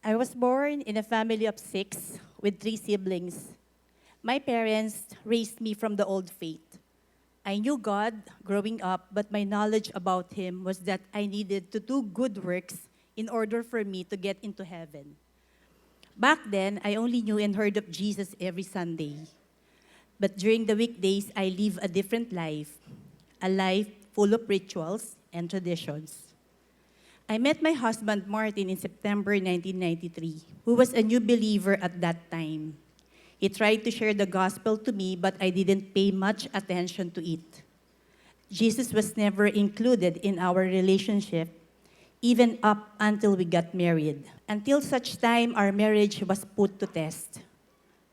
I was born in a family of 6 with 3 siblings. My parents raised me from the old faith. I knew God growing up, but my knowledge about Him was that I needed to do good works in order for me to get into heaven. Back then, I only knew and heard of Jesus every Sunday. But during the weekdays, I live a different life, a life full of rituals and traditions. I met my husband, Martin, in September 1993, who was a new believer at that time. He tried to share the gospel to me, but I didn't pay much attention to it. Jesus was never included in our relationship, even up until we got married. Until such time, our marriage was put to test.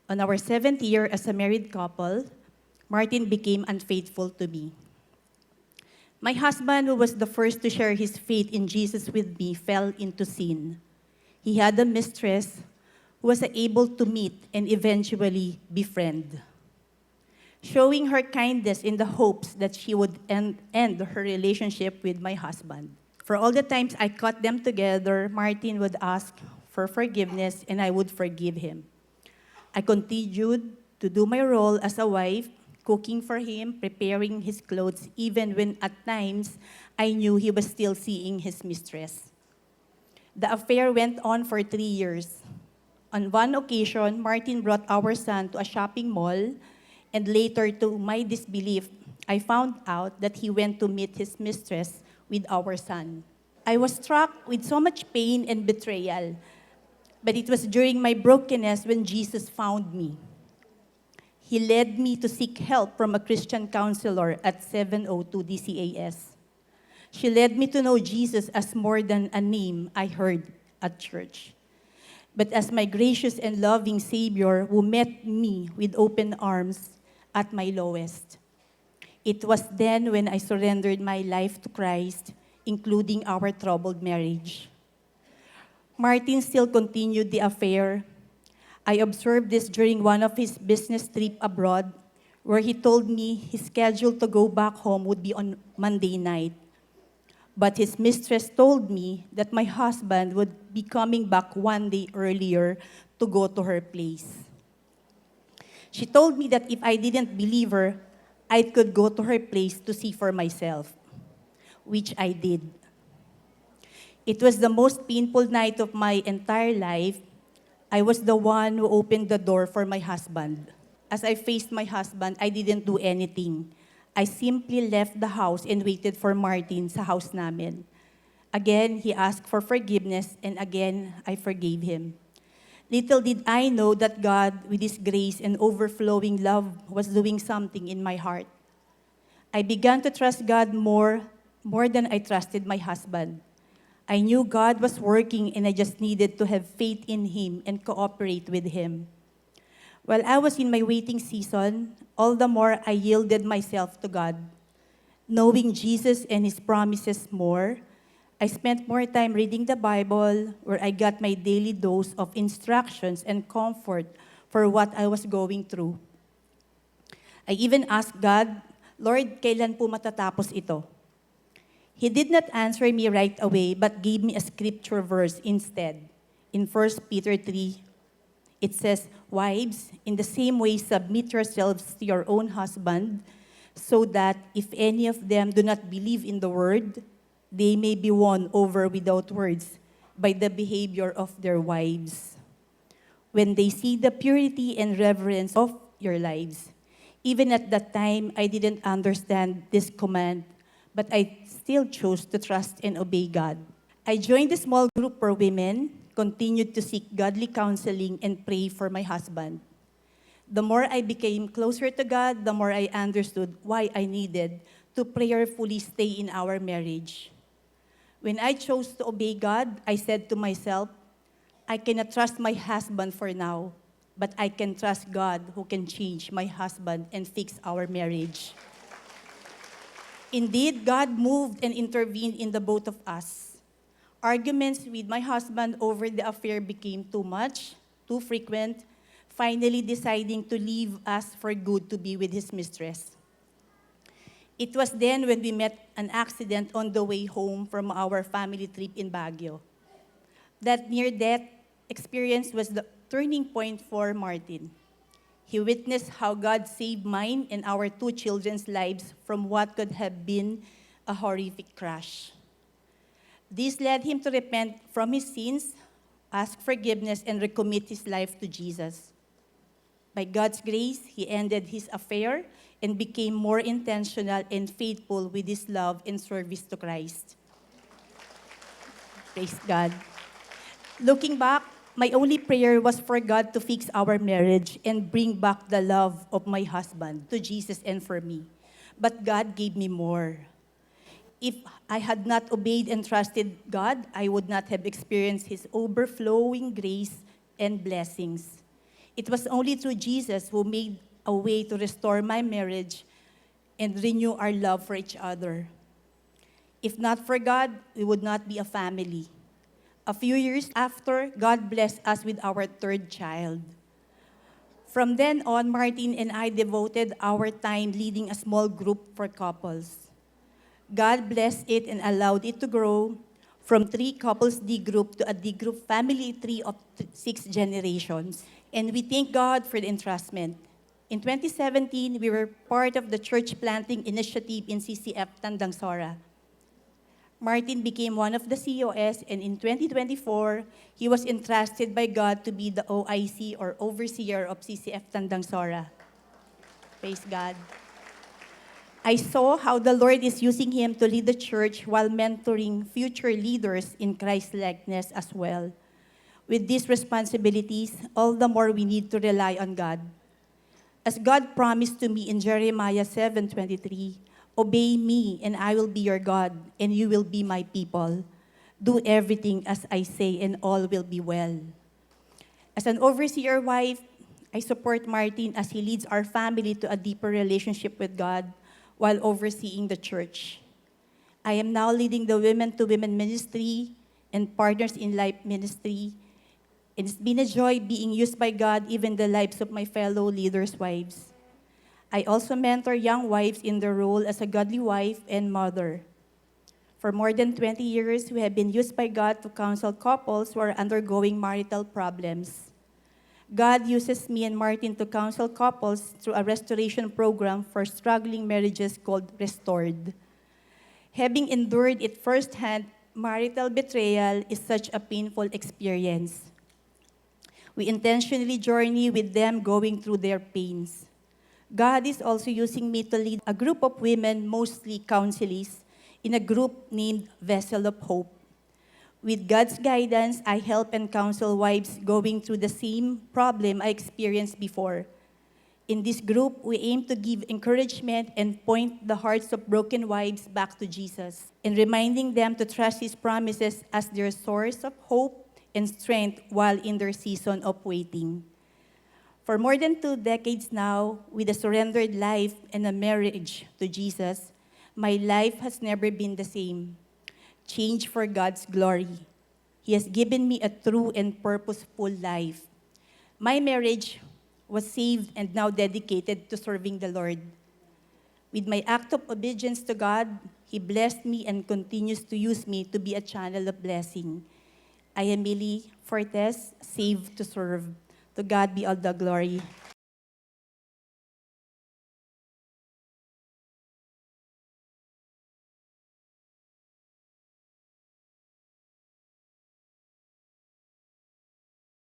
On our 7th year as a married couple, Martin became unfaithful to me. My husband, who was the first to share his faith in Jesus with me, fell into sin. He had a mistress who was able to meet and eventually befriend, showing her kindness in the hopes that she would end her relationship with my husband. For all the times I caught them together, Martin would ask for forgiveness and I would forgive him. I continued to do my role as a wife, cooking for him, preparing his clothes, even when at times I knew he was still seeing his mistress. The affair went on for 3 years. On one occasion, Martin brought our son to a shopping mall, and later, to my disbelief, I found out that he went to meet his mistress with our son. I was struck with so much pain and betrayal, but it was during my brokenness when Jesus found me. He led me to seek help from a Christian counselor at 702 DCAS. She led me to know Jesus as more than a name I heard at church, but as my gracious and loving Savior who met me with open arms at my lowest. It was then when I surrendered my life to Christ, including our troubled marriage. Martin still continued the affair. I observed this during one of his business trips abroad, where he told me his schedule to go back home would be on Monday night. But his mistress told me that my husband would be coming back one day earlier to go to her place. She told me that if I didn't believe her, I could go to her place to see for myself, which I did. It was the most painful night of my entire life. I was the one who opened the door for my husband. As I faced my husband, I didn't do anything. I simply left the house and waited for Martin sa house namin. Again, he asked for forgiveness, and again, I forgave him. Little did I know that God, with His grace and overflowing love, was doing something in my heart. I began to trust God more than I trusted my husband. I knew God was working and I just needed to have faith in Him and cooperate with Him. While I was in my waiting season, all the more I yielded myself to God. Knowing Jesus and His promises more, I spent more time reading the Bible, where I got my daily dose of instructions and comfort for what I was going through. I even asked God, Lord, kailan po matatapos ito? He did not answer me right away, but gave me a scripture verse instead. In 1 Peter 3, it says, Wives, in the same way submit yourselves to your own husband, so that if any of them do not believe in the word, they may be won over without words by the behavior of their wives. When they see the purity and reverence of your lives. Even at that time, I didn't understand this command, but I still chose to trust and obey God. I joined a small group for women, continued to seek godly counseling, and pray for my husband. The more I became closer to God, the more I understood why I needed to prayerfully stay in our marriage. When I chose to obey God, I said to myself, I cannot trust my husband for now, but I can trust God who can change my husband and fix our marriage. Indeed, God moved and intervened in the both of us. Arguments with my husband over the affair became too much, too frequent, finally deciding to leave us for good to be with his mistress. It was then when we met an accident on the way home from our family trip in Baguio. That near-death experience was the turning point for Martin. He witnessed how God saved mine and our two children's lives from what could have been a horrific crash. This led him to repent from his sins, ask forgiveness, and recommit his life to Jesus. By God's grace, he ended his affair and became more intentional and faithful with his love and service to Christ. Praise God. Looking back, my only prayer was for God to fix our marriage and bring back the love of my husband to Jesus and for me. But God gave me more. If I had not obeyed and trusted God, I would not have experienced His overflowing grace and blessings. It was only through Jesus who made a way to restore my marriage and renew our love for each other. If not for God, we would not be a family. A few years after, God blessed us with our third child. From then on, Martin and I devoted our time leading a small group for couples. God blessed it and allowed it to grow from 3 couples D group to a D group family tree of 6 generations. And we thank God for the entrustment. In 2017, we were part of the church planting initiative in CCF Tandangsora. Martin became one of the COS, and in 2024, he was entrusted by God to be the OIC or overseer of CCF Tandangsora. Praise God. I saw how the Lord is using him to lead the church while mentoring future leaders in Christ-likeness as well. With these responsibilities, all the more we need to rely on God. As God promised to me in Jeremiah 7:23, "Obey me, and I will be your God, and you will be my people. Do everything as I say, and all will be well." As an overseer wife, I support Martin as he leads our family to a deeper relationship with God while overseeing the church. I am now leading the Women to Women ministry and Partners in Life ministry. It's been a joy being used by God, even the lives of my fellow leaders' wives. I also mentor young wives in their role as a godly wife and mother. For more than 20 years, we have been used by God to counsel couples who are undergoing marital problems. God uses me and Martin to counsel couples through a restoration program for struggling marriages called Restored. Having endured it firsthand, marital betrayal is such a painful experience. We intentionally journey with them going through their pains. God is also using me to lead a group of women, mostly counselees, in a group named Vessel of Hope. With God's guidance, I help and counsel wives going through the same problem I experienced before. In this group, we aim to give encouragement and point the hearts of broken wives back to Jesus, and reminding them to trust His promises as their source of hope and strength while in their season of waiting. For more than 2 decades now, with a surrendered life and a marriage to Jesus, my life has never been the same. Changed for God's glory. He has given me a true and purposeful life. My marriage was saved and now dedicated to serving the Lord. With my act of obedience to God, He blessed me and continues to use me to be a channel of blessing. I am Millie Fortes, saved to serve. To God be all the glory.